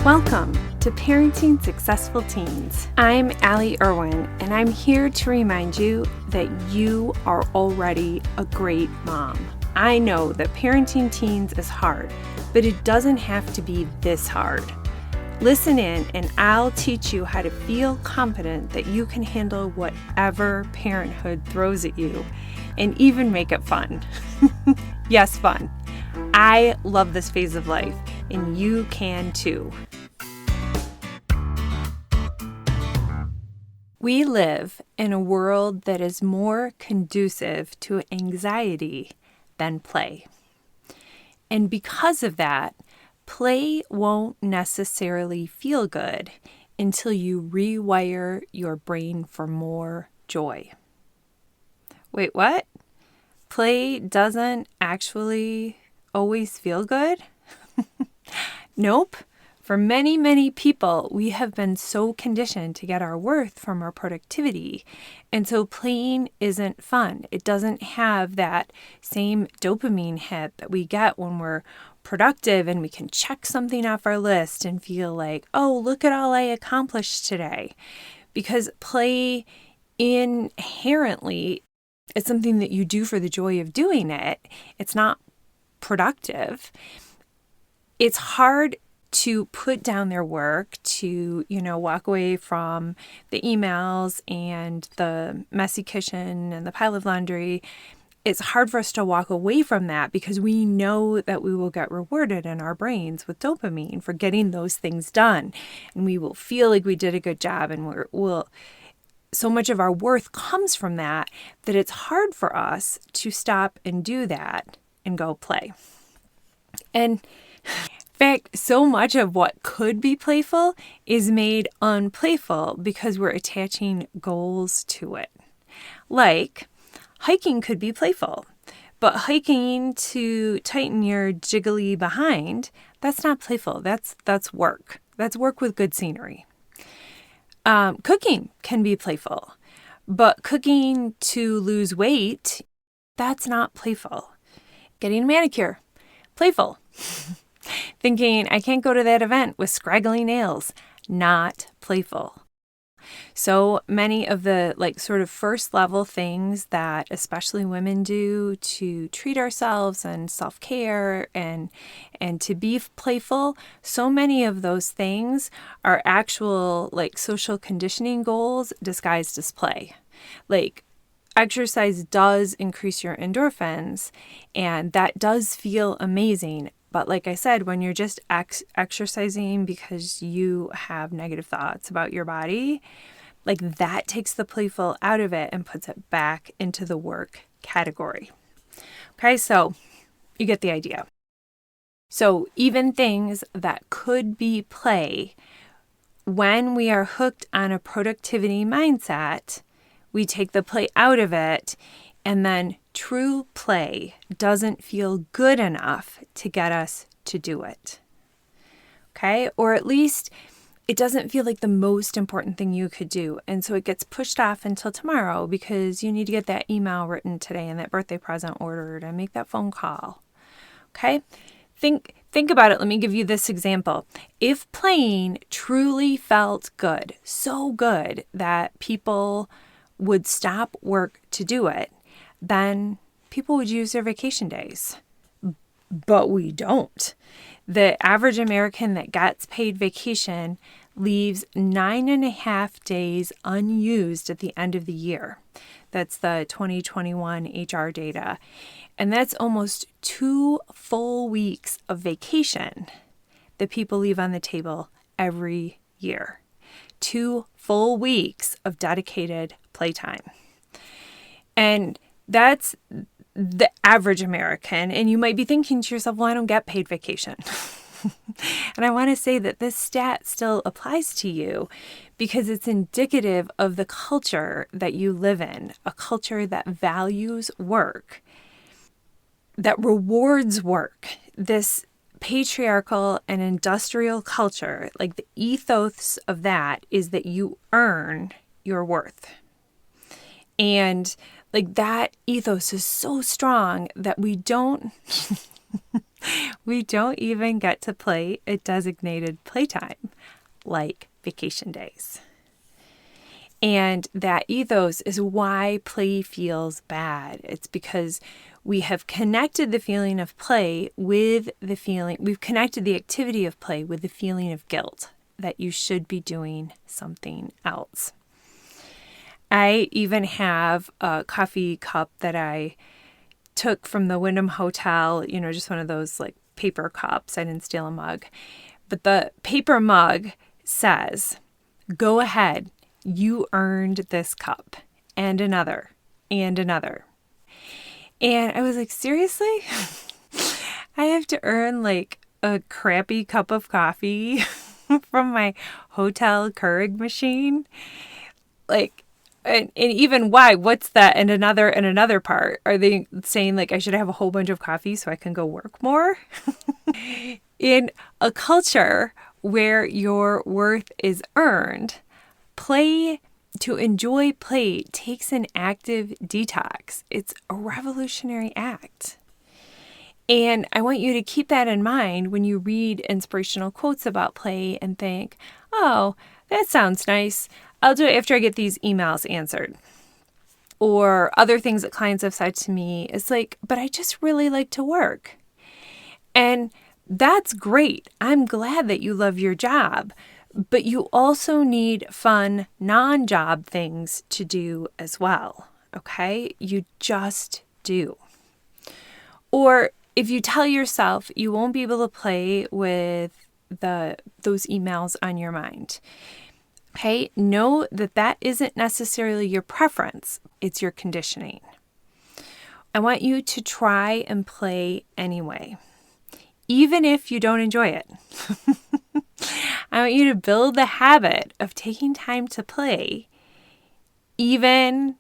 Welcome to Parenting Successful Teens. I'm Allie Irwin, and I'm here to remind you that you are already a great mom. I know that parenting teens is hard, but it doesn't have to be this hard. Listen in, and I'll teach you how to feel confident that you can handle whatever parenthood throws at you, and even make it fun. Yes, fun. I love this phase of life, and you can too. We live in a world that is more conducive to anxiety than play. And because of that, play won't necessarily feel good until you rewire your brain for more joy. Wait, what? Play doesn't actually always feel good? Nope. For many, many people, we have been so conditioned to get our worth from our productivity. And so playing isn't fun. It doesn't have that same dopamine hit that we get when we're productive and we can check something off our list and feel like, oh, look at all I accomplished today. Because play inherently is something that you do for the joy of doing it. It's not productive. It's hard to put down their work, to, walk away from the emails and the messy kitchen and the pile of laundry. It's hard for us to walk away from that because we know that we will get rewarded in our brains with dopamine for getting those things done. And we will feel like we did a good job, and so much of our worth comes from that it's hard for us to stop and do that and go play. And in fact, so much of what could be playful is made unplayful because we're attaching goals to it. Like, hiking could be playful, but hiking to tighten your jiggly behind, that's not playful. That's work. That's work with good scenery. Cooking can be playful, but cooking to lose weight, that's not playful. Getting a manicure, playful. Thinking, I can't go to that event with scraggly nails, not playful. So many of the sort of first level things that especially women do to treat ourselves and self-care and to be playful, so many of those things are actual social conditioning goals disguised as play. Exercise does increase your endorphins, and that does feel amazing. But like I said, when you're just exercising because you have negative thoughts about your body, that takes the playful out of it and puts it back into the work category. Okay, so you get the idea. So even things that could be play, when we are hooked on a productivity mindset, we take the play out of it, and then true play doesn't feel good enough to get us to do it. Okay? Or at least it doesn't feel like the most important thing you could do. And so it gets pushed off until tomorrow because you need to get that email written today and that birthday present ordered and make that phone call. Okay? Think about it. Let me give you this example. If playing truly felt good, so good that people would stop work to do it, then people would use their vacation days. But we don't. The average American that gets paid vacation leaves 9.5 days unused at the end of the year. That's the 2021 HR data. And that's almost 2 full weeks of vacation that people leave on the table every year. 2 full weeks of dedicated playtime. And that's the average American. And you might be thinking to yourself, well, I don't get paid vacation. And I want to say that this stat still applies to you because it's indicative of the culture that you live in, a culture that values work, that rewards work. This patriarchal and industrial culture, the ethos of that is that you earn your worth. And that ethos is so strong that we don't We don't even get to play at designated playtime, like vacation days. And that ethos is why play feels bad. It's because we have connected the feeling of play with we've connected the activity of play with the feeling of guilt that you should be doing something else. I even have a coffee cup that I took from the Wyndham Hotel, just one of those like paper cups. I didn't steal a mug. But the paper mug says, "Go ahead. You earned this cup." And another. And another. And I was like, seriously? I have to earn like a crappy cup of coffee from my hotel Keurig machine? Like, and even why? What's that? And another part. Are they saying like I should have a whole bunch of coffee so I can go work more? In a culture where your worth is earned, to enjoy play takes an active detox. It's a revolutionary act. And I want you to keep that in mind when you read inspirational quotes about play and think, oh, that sounds nice. I'll do it after I get these emails answered. Or other things that clients have said to me is like, but I just really like to work. And that's great. I'm glad that you love your job. But you also need fun, non-job things to do as well. Okay? You just do. Or if you tell yourself you won't be able to play with those emails on your mind, okay, know that isn't necessarily your preference. It's your conditioning. I want you to try and play anyway, even if you don't enjoy it. I want you to build the habit of taking time to play, even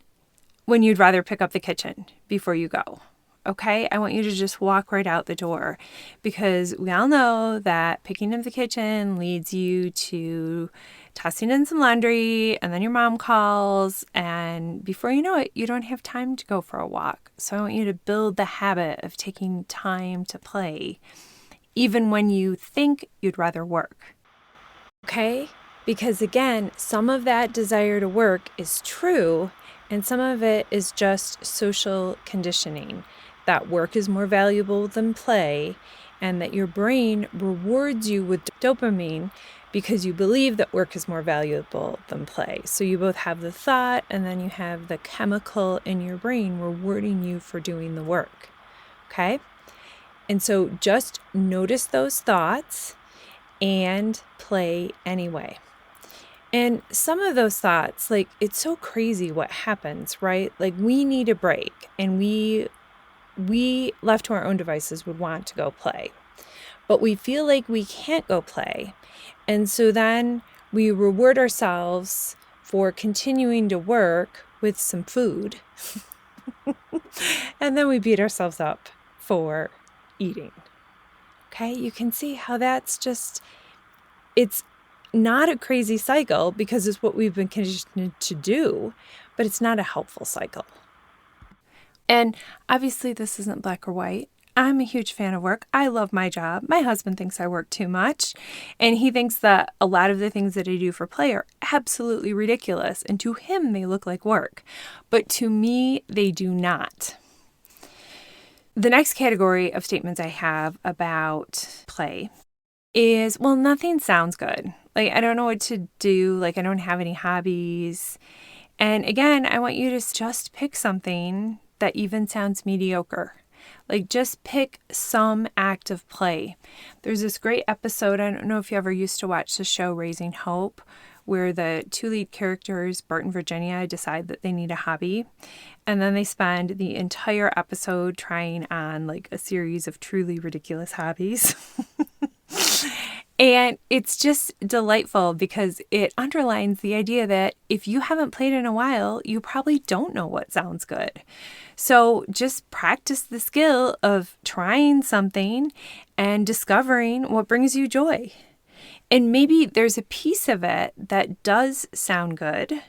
when you'd rather pick up the kitchen before you go. Okay? I want you to just walk right out the door, because we all know that picking up the kitchen leads you to tossing in some laundry, and then your mom calls, and before you know it, you don't have time to go for a walk. So I want you to build the habit of taking time to play, even when you think you'd rather work. Okay? Because again, some of that desire to work is true, and some of it is just social conditioning. That work is more valuable than play, and that your brain rewards you with dopamine because you believe that work is more valuable than play. So you both have the thought, and then you have the chemical in your brain rewarding you for doing the work. Okay? And so just notice those thoughts and play anyway. And some of those thoughts, like, it's so crazy what happens, right? Like, we need a break, and we left to our own devices would want to go play, but we feel like we can't go play. And so then we reward ourselves for continuing to work with some food. And then we beat ourselves up for eating. Okay, you can see how that's just, it's not a crazy cycle because it's what we've been conditioned to do, but it's not a helpful cycle. And obviously this isn't black or white. I'm a huge fan of work. I love my job. My husband thinks I work too much, and he thinks that a lot of the things that I do for play are absolutely ridiculous, and to him they look like work, but to me they do not. The next category of statements I have about play is, well, nothing sounds good. Like, I don't know what to do. Like, I don't have any hobbies. And again, I want you to just pick something that even sounds mediocre. Like, just pick some act of play. There's this great episode, I don't know if you ever used to watch the show Raising Hope, where the two lead characters, Bart and Virginia, decide that they need a hobby. And then they spend the entire episode trying on like a series of truly ridiculous hobbies. And it's just delightful because it underlines the idea that if you haven't played in a while, you probably don't know what sounds good. So just practice the skill of trying something and discovering what brings you joy. And maybe there's a piece of it that does sound good.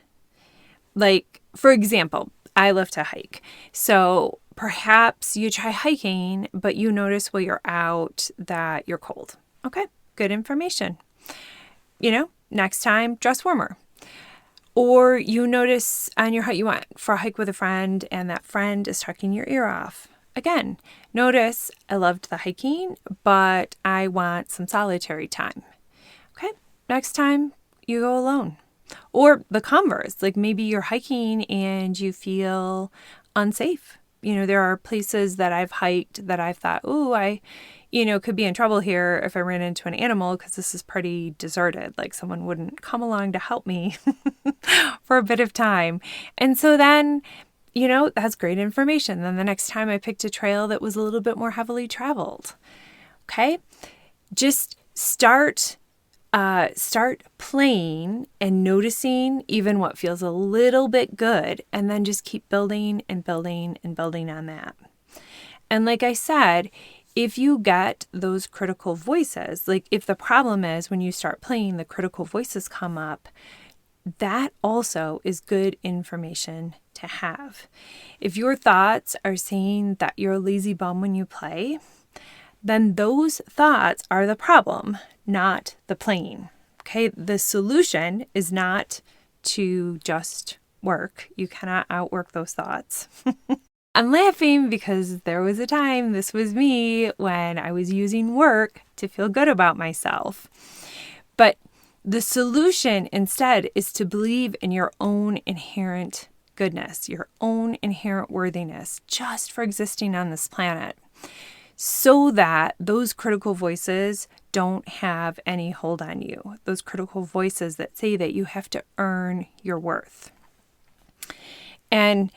Like, for example, I love to hike. So perhaps you try hiking, but you notice while you're out that you're cold. Okay, good information. Next time, dress warmer. Or you notice on your hike, you went for a hike with a friend and that friend is talking your ear off. Again, notice I loved the hiking, but I want some solitary time. Okay, next time you go alone. Or the converse, like maybe you're hiking and you feel unsafe. There are places that I've hiked that I've thought, I could be in trouble here if I ran into an animal because this is pretty deserted. Like someone wouldn't come along to help me for a bit of time. And so then, that's great information. Then the next time I picked a trail that was a little bit more heavily traveled. Okay. Just start playing and noticing even what feels a little bit good, and then just keep building and building and building on that. And like I said, if you get those critical voices, like if the problem is when you start playing, the critical voices come up, that also is good information to have. If your thoughts are saying that you're a lazy bum when you play, then those thoughts are the problem, not the playing. Okay, the solution is not to just work. You cannot outwork those thoughts. I'm laughing because there was a time, this was me, when I was using work to feel good about myself. But the solution instead is to believe in your own inherent goodness, your own inherent worthiness, just for existing on this planet, so that those critical voices don't have any hold on you. Those critical voices that say that you have to earn your worth. And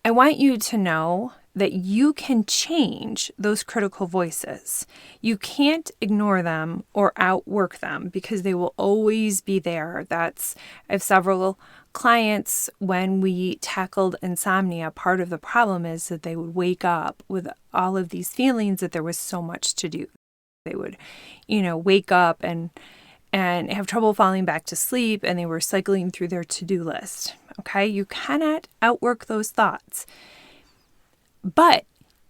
I want you to know that you can change those critical voices. You can't ignore them or outwork them because they will always be there. I have several clients, when we tackled insomnia, part of the problem is that they would wake up with all of these feelings that there was so much to do. They would, wake up and have trouble falling back to sleep, and they were cycling through their to-do list. Okay, you cannot outwork those thoughts. But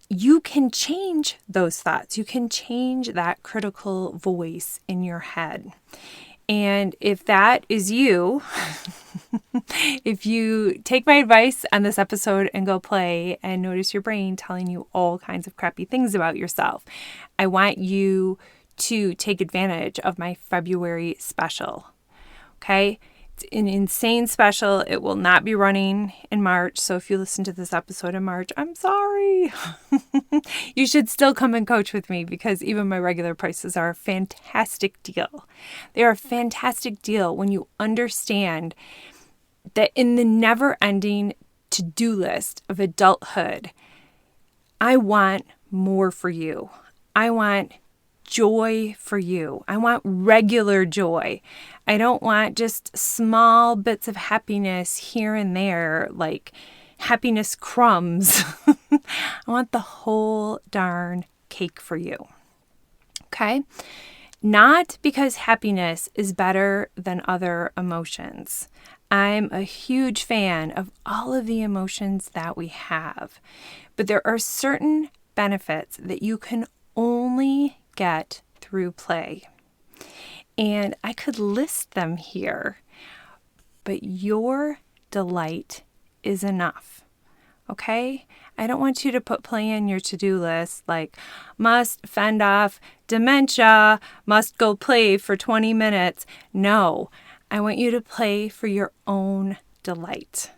you can change those thoughts. You can change that critical voice in your head. And if that is you, if you take my advice on this episode and go play and notice your brain telling you all kinds of crappy things about yourself, I want you to take advantage of my February special. Okay? It's an insane special. It will not be running in March. So if you listen to this episode in March, I'm sorry. You should still come and coach with me because even my regular prices are a fantastic deal. They are a fantastic deal when you understand that in the never-ending to-do list of adulthood, I want more for you. I want joy for you. I want regular joy. I don't want just small bits of happiness here and there, like happiness crumbs. I want the whole darn cake for you. Okay? Not because happiness is better than other emotions. I'm a huge fan of all of the emotions that we have, but there are certain benefits that you can only get through play. And I could list them here, but your delight is enough. Okay? I don't want you to put play in your to-do list like must fend off dementia, must go play for 20 minutes. No, I want you to play for your own delight.